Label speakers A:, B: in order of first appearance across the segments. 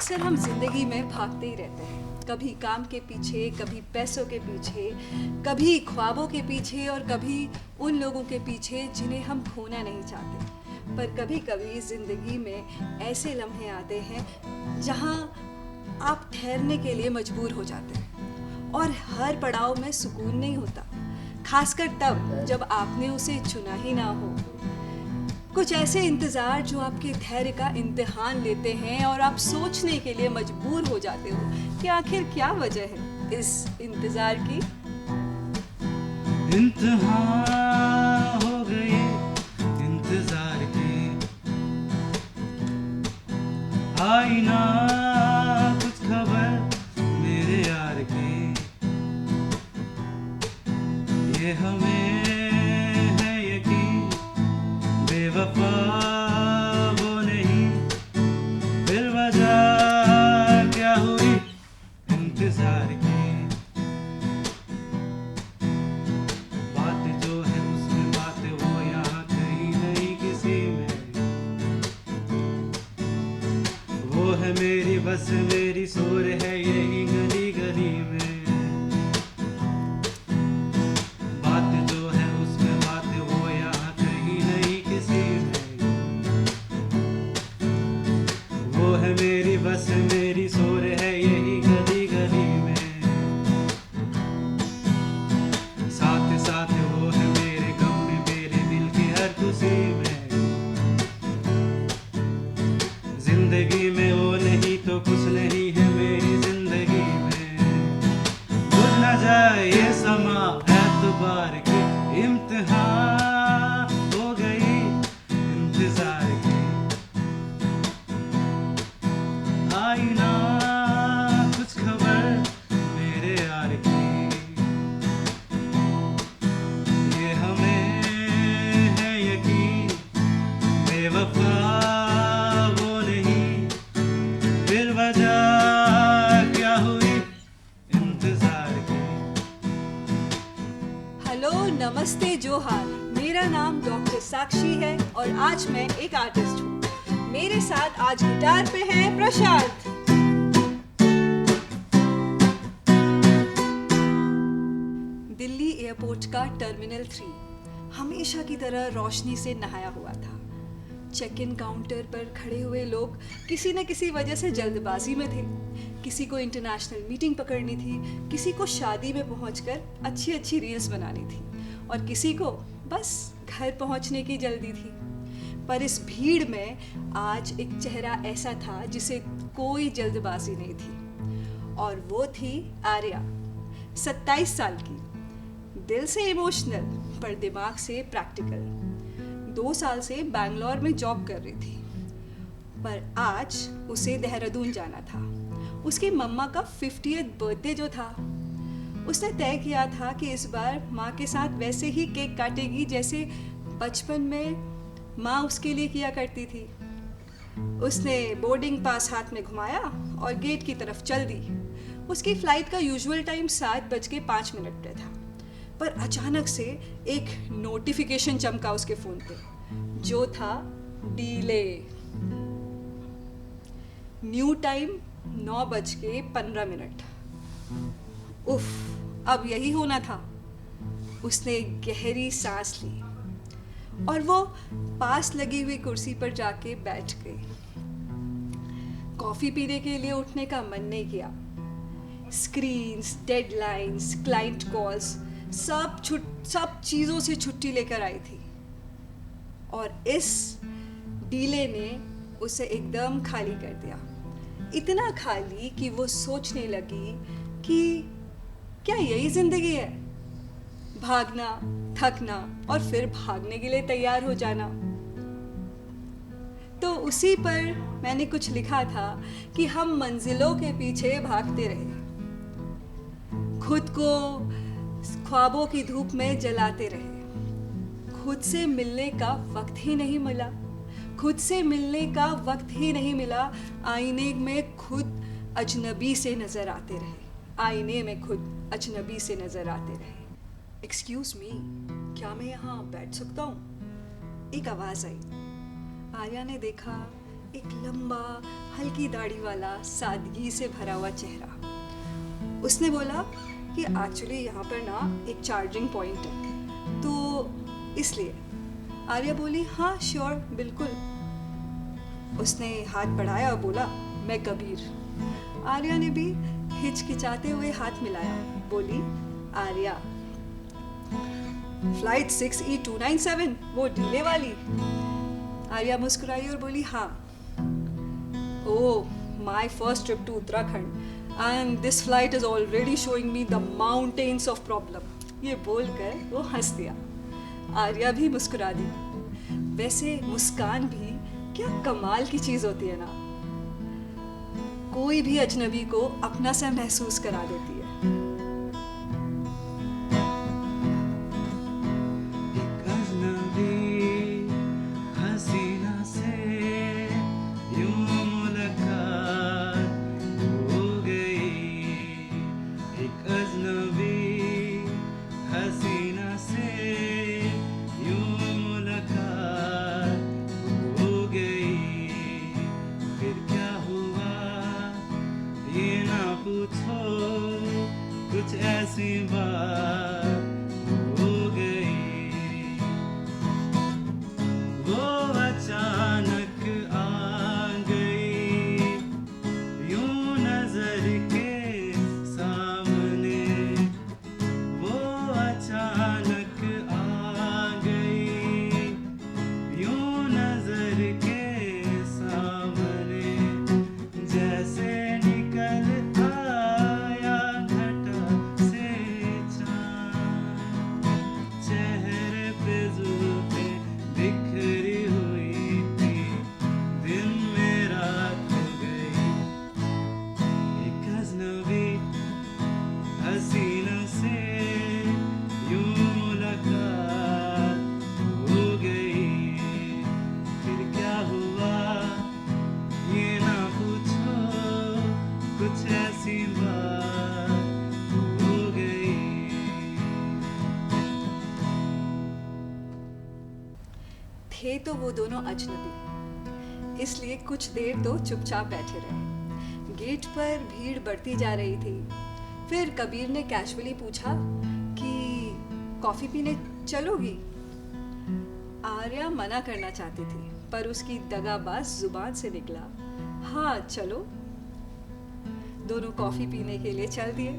A: अक्सर हम जिंदगी में भागते ही रहते हैं, कभी काम के पीछे, कभी पैसों के पीछे, कभी ख्वाबों के पीछे और कभी उन लोगों के पीछे जिन्हें हम खोना नहीं चाहते। पर कभी कभी जिंदगी में ऐसे लम्हे आते हैं जहां आप ठहरने के लिए मजबूर हो जाते हैं और हर पड़ाव में सुकून नहीं होता, खासकर तब जब आपने उसे चुना ही ना हो। कुछ ऐसे इंतज़ार जो आपके धैर्य का इम्तिहान लेते हैं और आप सोचने के लिए मजबूर हो जाते हो कि आखिर क्या वजह है इस इंतज़ार की।
B: इंतहा हो गए इंतजार की, आई ना कुछ खबर मेरे यार की। ये हमें है यकीन बेवफा वो नहीं, फिर वजह क्या हुई इंतजार की। बात जो है उसमें बात वो यहाँ कहीं नहीं किसी में, वो है मेरी बस मेरी शोर है यही गली गली में। बात जो है उसमें बात वो यहाँ कहीं नहीं किसी में, वो है मेरी बस मेरी शोर है यही गली गली में। साथ साथ वो है मेरे गम में मेरे दिल की हर खुशी में। जिंदगी में वो नहीं तो कुछ नहीं है मेरी जिंदगी में। भूल न जाए ये समा एतबार की, इम्तिहान हो गई इंतजार की। आई ना कुछ खबर मेरे यार की। ये हमें है यकीन बेवफा वो नहीं, फिर वजह क्या हुई इंतजार की।
A: हेलो, नमस्ते, जोहार। मेरा नाम डॉक्टर साक्षी है और आज मैं एक आर्टिस्ट हूँ। मेरे साथ आज गिटार पे है प्रशांत। दिल्ली एयरपोर्ट का टर्मिनल 3 हमेशा की तरह रोशनी से नहाया हुआ था। चेक इन काउंटर पर खड़े हुए लोग किसी न किसी वजह से जल्दबाजी में थे। किसी को इंटरनेशनल मीटिंग पकड़नी थी, किसी को शादी में पहुंचकर अच्छी अच्छी रील्स बनानी थी और किसी को बस घर पहुंचने की जल्दी थी। पर इस भीड़ में आज एक चेहरा ऐसा था जिसे कोई जल्दबाजी नहीं थी और वो थी आर्या, 27 साल की, दिल से इमोशनल पर दिमाग से प्रैक्टिकल। 2 साल से बैंगलोर में जॉब कर रही थी पर आज उसे देहरादून जाना था। उसकी मम्मा का 50th बर्थडे जो था, उसने तय किया था कि इस बार माँ के साथ वैसे ही केक काटेगी जैसे बचपन में माँ उसके लिए किया करती थी। उसने बोर्डिंग पास हाथ में घुमाया और गेट की तरफ चल दी। उसकी फ्लाइट का यूजुअल टाइम 7:05 पे था, पर अचानक से एक नोटिफिकेशन चमका उसके फ़ोन पे जो था डीले। New time 9:15। उफ, अब यही होना था। उसने गहरी सांस ली और वो पास लगी हुई कुर्सी पर जाके बैठ गई। कॉफ़ी पीने के लिए उठने का मन नहीं किया। स्क्रीन्स, डेडलाइंस, क्लाइंट कॉल्स, सब चीज़ों से छुट्टी लेकर आई थी और इस डीले ने उसे एकदम खाली कर दिया। इतना खाली कि वो सोचने लगी कि क्या यही ज़िंदगी है, भागना, थकना और फिर भागने के लिए तैयार हो जाना। तो उसी पर मैंने कुछ लिखा था कि हम मंजिलों के पीछे भागते रहे, खुद को ख्वाबों की धूप में जलाते रहे। खुद से मिलने का वक्त ही नहीं मिला, खुद से मिलने का वक्त ही नहीं मिला। आईने में खुद अजनबी से नजर आते रहे, आईने में खुद अजनबी से नजर आते रहे। एक्सक्यूज मी, क्या मैं यहाँ बैठ सकता हूँ? एक आवाज़ आई। आर्या ने देखा एक लंबा हल्की दाढ़ी वाला सादगी से भरा हुआ चेहरा। उसने बोला कि एक्चुअली यहाँ पर ना एक चार्जिंग पॉइंट है, तो इसलिए। आर्या बोली हाँ श्योर बिल्कुल। उसने हाथ बढ़ाया और बोला मैं कबीर। आर्या ने भी हिचकिचाते हुए हाथ मिलाया, बोली आर्या। फ्लाइट 6E297 वो डिले वाली। आर्या मुस्कुराई और बोली हाँ। Oh my first trip to Uttarakhand and this flight is already showing me the mountains of problem. ये बोलकर वो हंस दिया। आर्या भी मुस्कुरा दी। वैसे मुस्कान भी क्या कमाल की चीज होती है ना, कोई भी अजनबी को अपना सा महसूस करा देती है।
B: एक अजनबी हसीना से यूं मुलाकात हो गई। एक अजनबी हसीना से यूं मुलाकात हो गई। फिर क्या हुआ ये ना पूछो, कुछ ऐसी बात हो गई। वो अचानक आ गई यूं नजर के सामने। वो अचानक आ गई यूं नजर के सामने। जैसे निकल आया घटा से चाँद, चेहरे पे जुल्फें बिखरी हुई थी, दिन में रात हो गई। एक अजनबी हसीना से यूं मुलाकात हो गई। फिर क्या हुआ ये ना पूछो, कुछ ऐसी बात हो गई।
A: थे तो वो दोनों अजनबी, इसलिए कुछ देर तो चुपचाप बैठे रहे। गेट पर भीड़ बढ़ती जा रही थी। फिर कबीर ने कैजुअली पूछा कि कॉफी पीने चलोगी। आर्या मना करना चाहती थी, पर उसकी दगाबाज जुबान से निकला हाँ चलो। दोनों कॉफी पीने के लिए चल दिए।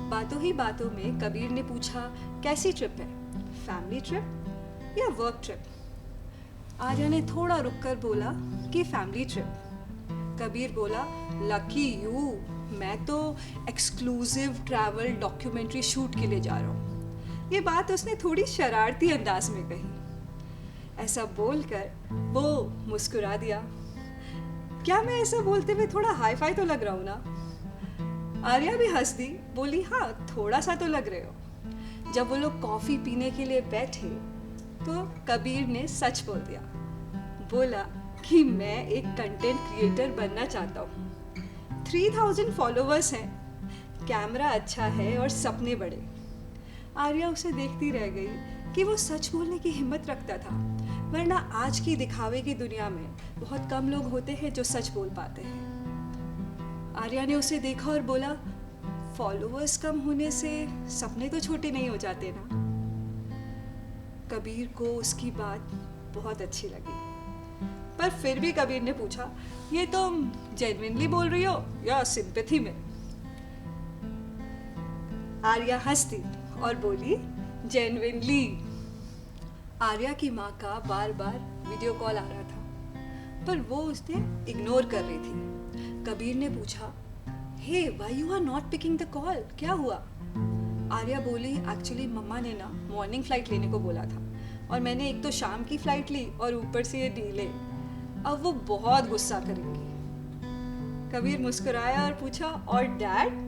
A: बातों ही बातों में कबीर ने पूछा कैसी ट्रिप है, फैमिली ट्रिप या वर्क ट्रिप। आर्या ने थोड़ा रुककर बोला कि फैमिली ट्रिप। कबीर बोला लकी यू, मैं तो एक्सक्लूसिव ट्रैवल डॉक्यूमेंट्री शूट के लिए जा रहा हूँ। ये बात उसने थोड़ी शरारती अंदाज में कही। ऐसा बोलकर वो मुस्कुरा दिया। क्या मैं ऐसा बोलते हुए थोड़ा हाई फाई तो लग रहा हूँ ना। आर्या भी हंस दी, बोली हाँ थोड़ा सा तो लग रहे हो। जब वो लोग कॉफी पीने के लिए बैठे तो कबीर ने सच बोल दिया। बोला कि मैं एक कंटेंट क्रिएटर बनना चाहता हूँ। 3000 फॉलोअर्स हैं, कैमरा अच्छा है और सपने बड़े। आर्या उसे देखती रह गई कि वो सच बोलने की हिम्मत रखता था, वरना आज की दिखावे की दुनिया में बहुत कम लोग होते हैं जो सच बोल पाते हैं। आर्या ने उसे देखा और बोला फॉलोअर्स कम होने से सपने तो छोटे नहीं हो जाते ना। कबीर को उसकी बात बहुत अच्छी लगी, पर फिर भी कबीर ने पूछा ये तुम जेन्युइनली बोल रही हो या सिंपैथी में। आर्या हंसती और बोली जेन्युइनली। आर्या की माँ का बार बार वीडियो कॉल आ रहा था, पर वो उसने इग्नोर कर रही थी। कबीर ने पूछा hey why you are not picking the call, क्या हुआ। आर्या बोली एक्चुअली मम्मा ने ना मॉर्निंग फ्लाइट लेने को बोला था और मैंने एक तो शाम की फ्लाइट ली और ऊपर से ये डीले, अब वो बहुत गुस्सा करेंगी। कबीर मुस्कुराया और पूछा और डैड।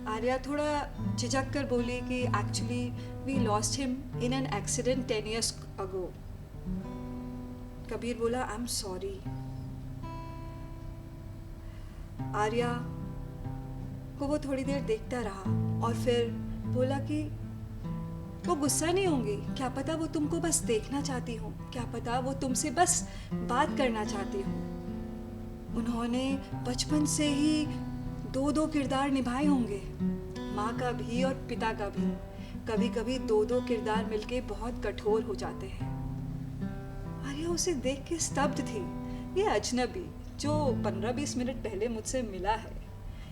A: आर्या थोड़ा झिझक कर बोली कि actually we lost him in an accident 10 years ago। Kabir बोला आई एम सॉरी। आर्या को वो थोड़ी देर देखता रहा और फिर बोला कि वो गुस्सा नहीं होंगी, क्या पता वो तुमको बस देखना चाहती हो, क्या पता वो तुमसे बस बात करना चाहती हो। उन्होंने बचपन से ही दो दो किरदार निभाए होंगे, माँ का भी और पिता का भी। कभी कभी दो दो किरदार मिलके बहुत कठोर हो जाते हैं। आर्या उसे देख के स्तब्ध थी। ये अजनबी जो 15-20 मिनट पहले मुझसे मिला है,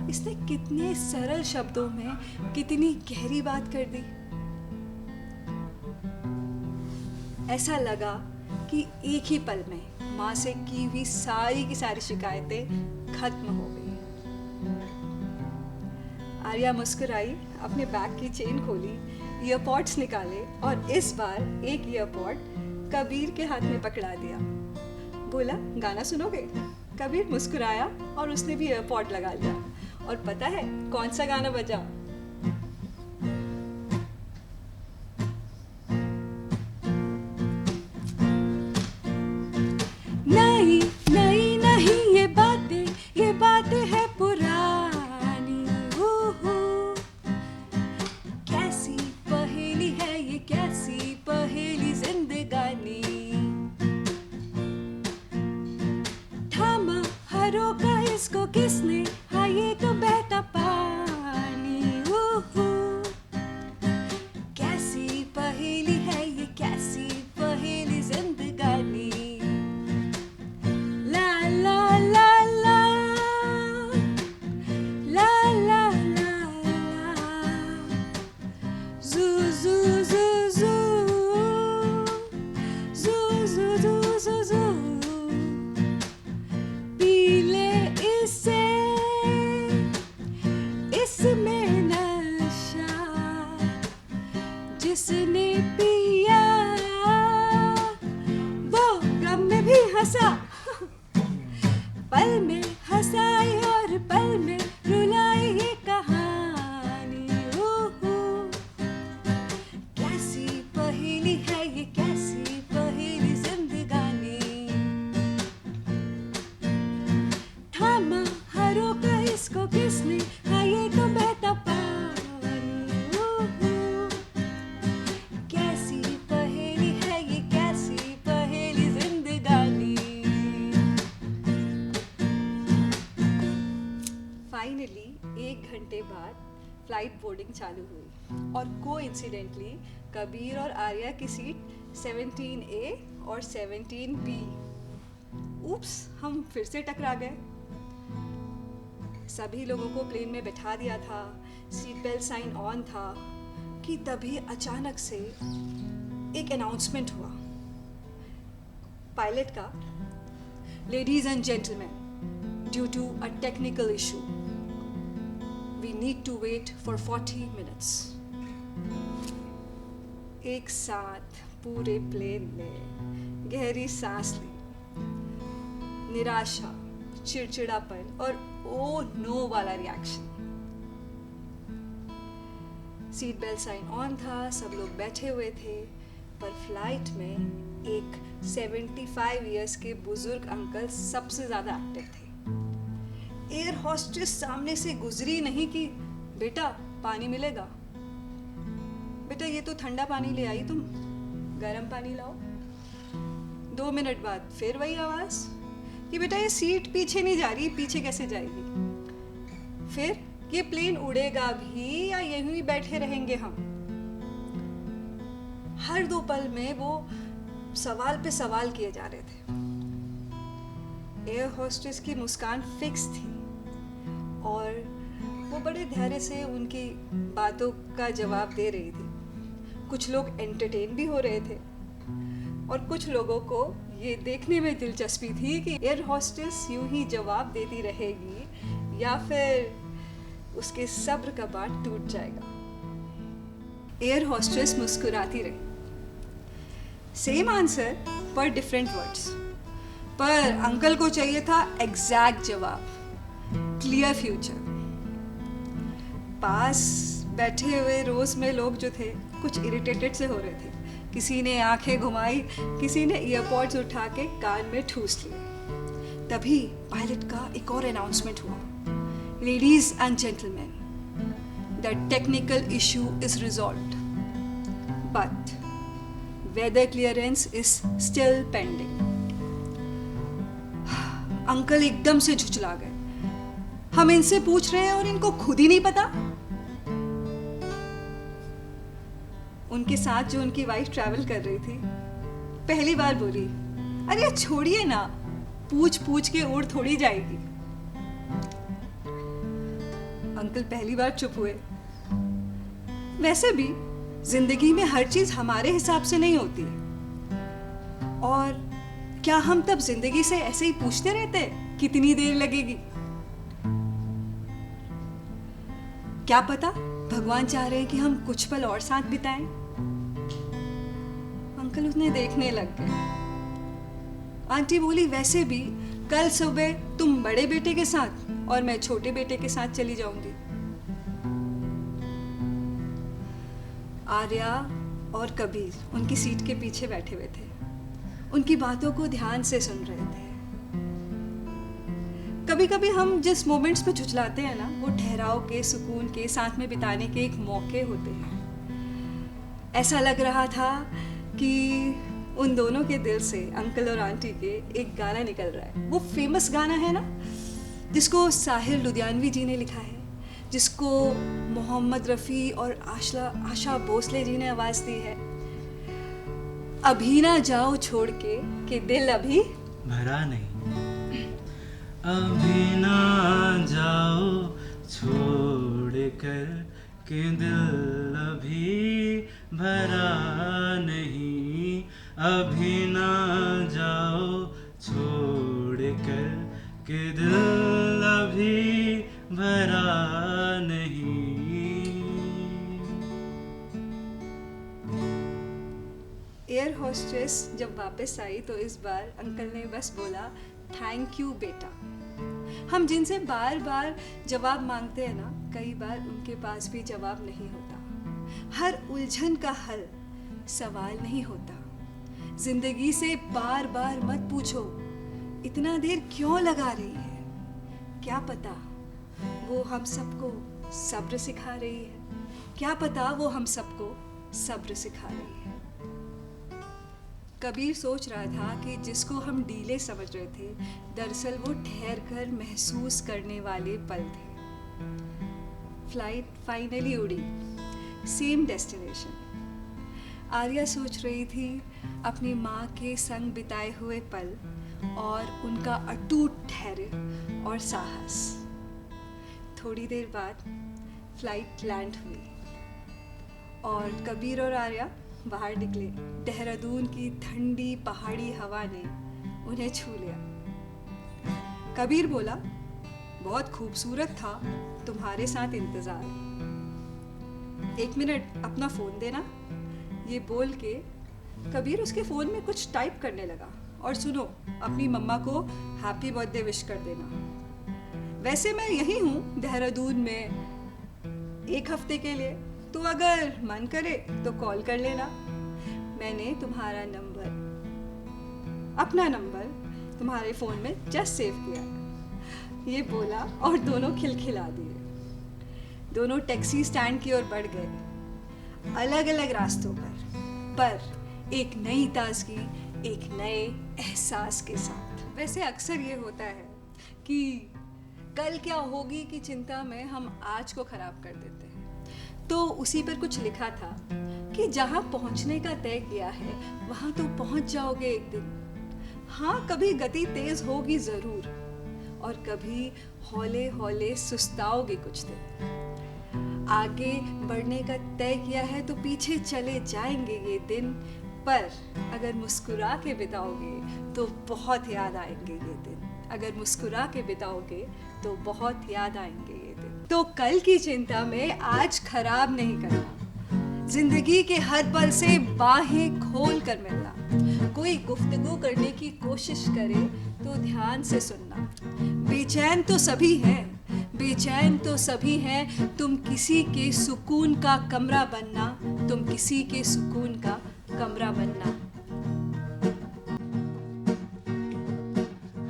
A: इसने कितने सरल शब्दों में कितनी गहरी बात कर दी। ऐसा लगा कि एक ही पल में माँ से की हुई सारी की सारी शिकायतें खत्म हो गई। आर्या मुस्कुराई, अपने बैग की चेन खोली, ईयरपॉड्स निकाले और इस बार एक ईयरपॉड कबीर के हाथ में पकड़ा दिया। बोला, गाना सुनोगे? कबीर मुस्कुराया और उसने भी ईयरपॉड लगा लिया। और पता है कौन सा गाना बजा? नहीं नहीं नहीं, ये बातें है पुरानी। कैसी पहेली है ये, कैसी पहेली जिंदगानी। थामा हरों का इसको किसने, हाँ ये तो बहता पानी। कैसी पहेली है ये, कैसी पहेली जिंदगानी। ला ला ला ला ला ला ला ला, जू जू जू जू जू जू जू जू जू। पीले इसे, इसमें नशा, जिसने पिया वो गम में भी हंसा। पल में हंसाई और पल में रुलाई ये कहानी। कैसी पहेली है ये, कैसी पहेली जिंदगानी। थामा हरों का इसको किसने, हाँ ये तो बहता पानी। कैसी पहेली है ये, कैसी पहेली जिंदगानी। फाइनली 1 घंटे बाद फ्लाइट बोर्डिंग चालू हुई और कोइंसिडेंटली कबीर और आर्या की सीट 17A और 17B। उप्स, हम फिर से टकरा गए। सभी लोगों को प्लेन में बैठा दिया था, सीट बेल्ट साइन ऑन था कि तभी अचानक से एक अनाउंसमेंट हुआ पायलट का। Ladies and gentleman, due to a technical issue we need to wait for 40 minutes. एक साथ पूरे प्लेन ने गहरी सांस ली। निराशा, चिड़चिड़ापन और ओ नो वाला reaction. Seat belt sign on था, सब लोग बैठे हुए थे, पर फ्लाइट में एक 75 इयर्स के बुजुर्ग अंकल सबसे ज्यादा एक्टिव थे। एयर होस्टेस सामने से गुजरी नहीं कि बेटा पानी मिलेगा, बेटा ये तो ठंडा पानी ले आई, तुम गर्म पानी लाओ। 2 मिनट बाद फिर वही आवाज कि बेटा ये सीट पीछे नहीं जा रही, पीछे कैसे जाएगी। फिर ये प्लेन उड़ेगा भी या यहीं ही बैठे रहेंगे हम। हर 2 पल में वो सवाल पे सवाल किए जा रहे थे। एयर होस्टेस की मुस्कान फिक्स थी और वो बड़े धैर्य से उनकी बातों का जवाब दे रही थी। कुछ लोग एंटरटेन भी हो रहे थे और कुछ लोगों को ये देखने में दिलचस्पी थी कि एयर होस्टेस यूं ही जवाब देती रहेगी या फिर उसके सब्र का बांध टूट जाएगा। एयर होस्टेस मुस्कुराती रही। सेम आंसर पर डिफरेंट वर्ड्स, पर अंकल को चाहिए था एग्जैक्ट जवाब, क्लियर फ्यूचर। पास बैठे हुए रोज में लोग जो थे कुछ इरिटेटेड से हो रहे थे। किसी ने आंखें घुमाई, किसी ने ईयरपॉड्स उठा के कान में ठूस लिए। तभी पायलट का एक और अनाउंसमेंट हुआ, ladies and gentleman, the technical issue is resolved. but weather clearance is still pending. Uncle एकदम से झुंझला गए। हम इनसे पूछ रहे हैं और इनको खुद ही नहीं पता। उनके साथ जो उनकी वाइफ ट्रैवल कर रही थी पहली बार बोली, अरे छोड़िए ना, पूछ पूछ के उड़ थोड़ी जाएगी। अंकल पहली बार चुप हुए। वैसे भी जिंदगी में हर चीज हमारे हिसाब से नहीं होती, और क्या हम तब जिंदगी से ऐसे ही पूछते रहते कितनी देर लगेगी? क्या पता भगवान चाह रहे हैं कि हम कुछ पल और साथ बिताएं। अंकल उन्हें देखने लग गए। आंटी बोली, वैसे भी कल सुबह तुम बड़े बेटे के साथ और मैं छोटे बेटे के साथ चली जाऊंगी। आर्या और कबीर उनकी सीट के पीछे बैठे हुए थे, उनकी बातों को ध्यान से सुन रहे थे। कभी कभी हम जिस मोमेंट्स पे झुठलाते हैं ना, वो ठहराव के, सुकून के, साथ में बिताने के एक मौके होते हैं। ऐसा लग रहा था कि उन दोनों के दिल से, अंकल और आंटी के, एक गाना निकल रहा है। वो फेमस गाना है ना, जिसको साहिर लुधियानवी जी ने लिखा है, जिसको मोहम्मद रफ़ी और आशा भोसले जी ने आवाज़ दी है। अभी ना जाओ छोड़ के कि दिल अभी
B: भरा नहीं, अभी ना जाओ छोड़ कर के दिल अभी भरा नहीं, अभी ना जाओ छोड़ कर के दिल अभी भरा नहीं।
A: एयर होस्टेस जब वापस आई तो इस बार अंकल ने बस बोला, थैंक यू बेटा। हम जिनसे बार बार जवाब मांगते हैं ना, कई बार उनके पास भी जवाब नहीं होता। हर उलझन का हल सवाल नहीं होता। जिंदगी से बार बार मत पूछो इतना देर क्यों लगा रही है। क्या पता वो हम सबको सब्र सिखा रही है, क्या पता वो हम सबको सब्र सिखा रही है। कबीर सोच रहा था कि जिसको हम डीले समझ रहे थे, दरअसल वो ठहर कर महसूस करने वाले पल थे। फ्लाइट फाइनली उड़ी, सेम डेस्टिनेशन। आर्या सोच रही थी अपनी माँ के संग बिताए हुए पल और उनका अटूट धैर्य और साहस। थोड़ी देर बाद फ्लाइट लैंड हुई और कबीर और आर्या बाहर निकले। देहरादून की ठंडी पहाड़ी हवा ने उन्हें छू लिया। कबीर बोला, बहुत खूबसूरत था तुम्हारे साथ इंतजार, 1 मिनट अपना फोन देना। ये बोल के कबीर उसके फोन में कुछ टाइप करने लगा, और सुनो, अपनी मम्मा को हैप्पी बर्थडे विश कर देना। वैसे मैं यही हूँ देहरादून में 1 हफ्ते के लिए, तो अगर मन करे तो कॉल कर लेना। मैंने तुम्हारा नंबर, अपना नंबर तुम्हारे फ़ोन में जस्ट सेव किया। ये बोला और दोनों खिलखिला दिए। दोनों टैक्सी स्टैंड की ओर बढ़ गए, अलग अलग रास्तों पर एक नई ताजगी, एक नए एहसास के साथ। वैसे अक्सर ये होता है कि कल क्या होगी की चिंता में हम आज को खराब कर देते हैं। तो उसी पर कुछ लिखा था कि जहाँ पहुँचने का तय किया है वहाँ तो पहुँच जाओगे एक दिन। हाँ, कभी गति तेज होगी ज़रूर, और कभी हौले हौले सुस्ताओगे कुछ दिन। आगे बढ़ने का तय किया है तो पीछे चले जाएंगे ये दिन, पर अगर मुस्कुरा के बिताओगे तो बहुत याद आएंगे ये दिन। अगर मुस्कुरा के बिताओगे तो बहुत याद आएंगे ये दिन। तो कल की चिंता में आज खराब नहीं करना। जिंदगी के हर पल से बाहें खोल कर मिलना। कोई गुफ्तगू करने की कोशिश करे तो ध्यान से सुनना। बेचैन तो सभी हैं, बेचैन तो सभी हैं। तुम किसी के सुकून का कमरा बनना, तुम किसी के सुकून का कमरा बनना।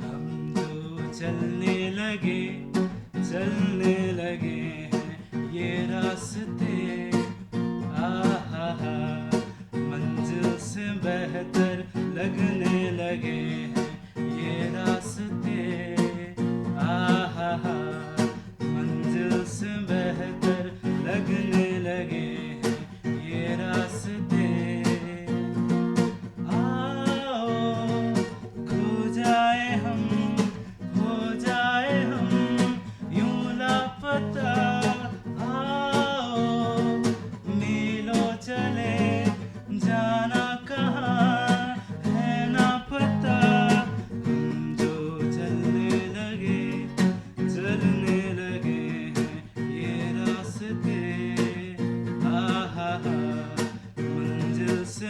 B: हम जो चलने लगे हैं ये रास्ते, आहा हा, पता, आओ मीलों चले जाना कहाँ है ना पता, हम जो चलने लगे हैं ये रास्ते, आहा मंजिल से